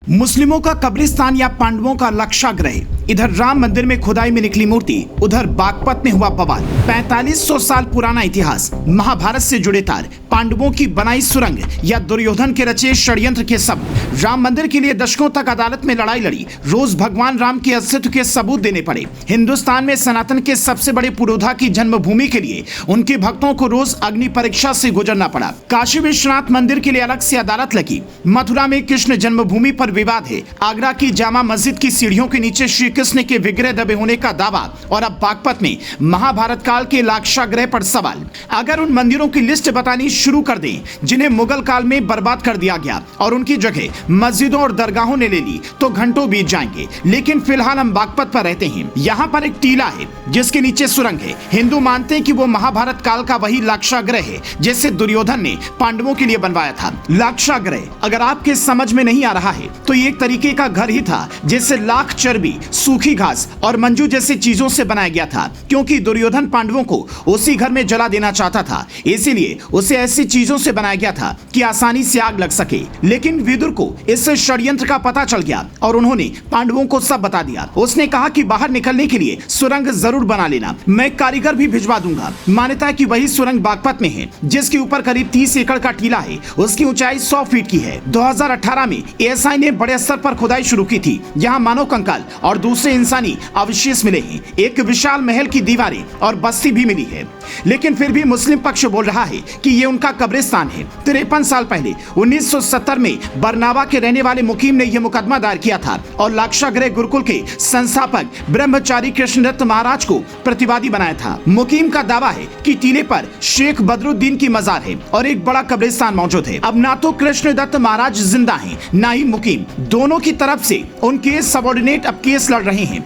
मुस्लिमों का कब्रिस्तान या पांडवों का लक्षागृह, इधर राम मंदिर में खुदाई में निकली मूर्ति, उधर बागपत में हुआ बवाल। 4500 साल पुराना इतिहास, महाभारत से जुड़े तार, पांडवों की बनाई सुरंग या दुर्योधन के रचे षड्यंत्र के सबूत। राम मंदिर के लिए दशकों तक अदालत में लड़ाई लड़ी, रोज भगवान राम के अस्तित्व के सबूत देने पड़े। हिंदुस्तान में सनातन के सबसे बड़े पुरोधा की जन्मभूमि के लिए उनके भक्तों को रोज अग्नि परीक्षा से गुजरना पड़ा। काशी विश्वनाथ मंदिर के लिए अलग से अदालत लगी। मथुरा में कृष्ण जन्मभूमि पर विवाद है। आगरा की जामा मस्जिद की सीढ़ियों के नीचे श्री कृष्ण के विग्रह दबे होने का दावा, और अब बागपत में महाभारत काल के लाक्षागृह पर सवाल। अगर उन मंदिरों की लिस्ट बतानी शुरू कर दें जिन्हें मुगल काल में बर्बाद कर दिया गया और उनकी जगह मस्जिदों और दरगाहों ने ले ली, तो घंटों बीत जाएंगे। लेकिन फिलहाल हम बागपत पर रहते हैं। यहाँ पर एक टीला है जिसके नीचे सुरंग है। हिंदू मानते हैं कि वो महाभारत काल का वही लाक्षागृह है जिसे दुर्योधन ने पांडवों के लिए बनवाया था। लाक्षागृह अगर आपके समझ में नहीं आ रहा है तो ये एक तरीके का घर ही था जिसे लाख चर्बी, सूखी घास और मंजू जैसी चीजों से बनाया गया था, क्योंकि दुर्योधन पांडवों को उसी घर में जला देना चाहता था। इसीलिए उसे ऐसी चीजों से बनाया गया था कि आसानी से आग लग सके। लेकिन विदुर को इस षड्यंत्र का पता चल गया और उन्होंने पांडवों को सब बता दिया। उसने कहा कि बाहर निकलने के लिए सुरंग जरूर बना लेना, मैं कारीगर भी भिजवा दूंगा। मान्यता है कि वही सुरंग बागपत में है जिसके ऊपर करीब 30 एकड़ का टीला है। उसकी ऊंचाई 100 फीट की है। 2018 में एएसआई ने बड़े स्तर पर खुदाई शुरू की थी। यहाँ मानव कंकाल और दूसरे इंसानी अवशेष मिले हैं। एक विशाल महल की दीवारें और बस्ती भी मिली है। लेकिन फिर भी मुस्लिम पक्ष बोल रहा है कि ये उनका कब्रिस्तान है। 53 साल पहले 1970 में बरनावा के रहने वाले मुकीम ने यह मुकदमा दायर किया था और लाक्षागृह गुरुकुल के संस्थापक ब्रह्मचारी कृष्णदत्त महाराज को प्रतिवादी बनाया था। मुकीम का दावा है कि टीले पर शेख बदरुद्दीन की मजार है और एक बड़ा कब्रिस्तान मौजूद है। अब ना तो कृष्णदत्त महाराज जिंदा हैं, ना ही मुकीम। दोनों की तरफ से उनके सबऑर्डिनेट अब केस लड़ रहे हैं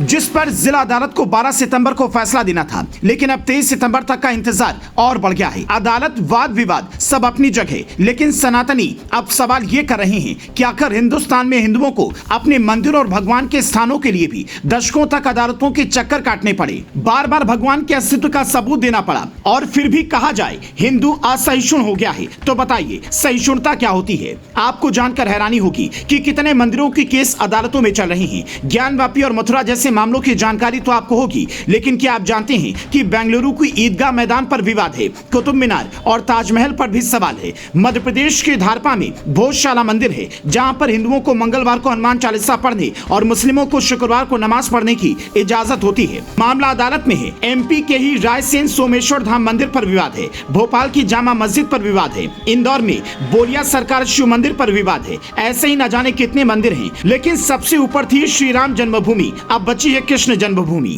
जिस पर जिला अदालत को 12 सितंबर को फैसला देना था। लेकिन अब 23 सितंबर तक का इंतजार और बढ़ गया है। अदालत, वाद विवाद सब अपनी जगह, लेकिन सनातनी अब सवाल ये कर रहे हैं कि आखिर हिंदुस्तान में हिंदुओं को अपने मंदिर और भगवान के स्थानों के लिए भी दशकों तक अदालतों के चक्कर काटने पड़े, बार बार भगवान के अस्तित्व का सबूत देना पड़ा, और फिर भी कहा जाए हिंदू असहिष्णु हो गया है। तो बताइए सहिष्णुता क्या होती है? आपको जानकर हैरानी होगी कि कितने मंदिरों की केस अदालतों में चल रही हैं। ज्ञानवापी और मथुरा जैसे मामलों की जानकारी तो आपको होगी, लेकिन क्या आप जानते हैं कि बेंगलुरु की ईदगाह मैदान पर विवाद है, कुतुब मीनार और ताजमहल पर भी सवाल है। मध्य प्रदेश के धारपा में भोजशाला मंदिर है जहां पर हिंदुओं को मंगलवार को हनुमान चालीसा पढ़ने और मुस्लिमों को शुक्रवार को नमाज पढ़ने की इजाजत होती है। मामला अदालत में है। एमपी के ही रायसेन सोमेश्वर धाम मंदिर पर विवाद है। भोपाल की जामा मस्जिद पर विवाद है। इंदौर में बोलिया सरकार शिव मंदिर पर विवाद है। ऐसे ही न जाने कितने मंदिर हैं, लेकिन सबसे ऊपर थी श्री राम जन्मभूमि, अब बची है कृष्ण जन्मभूमि।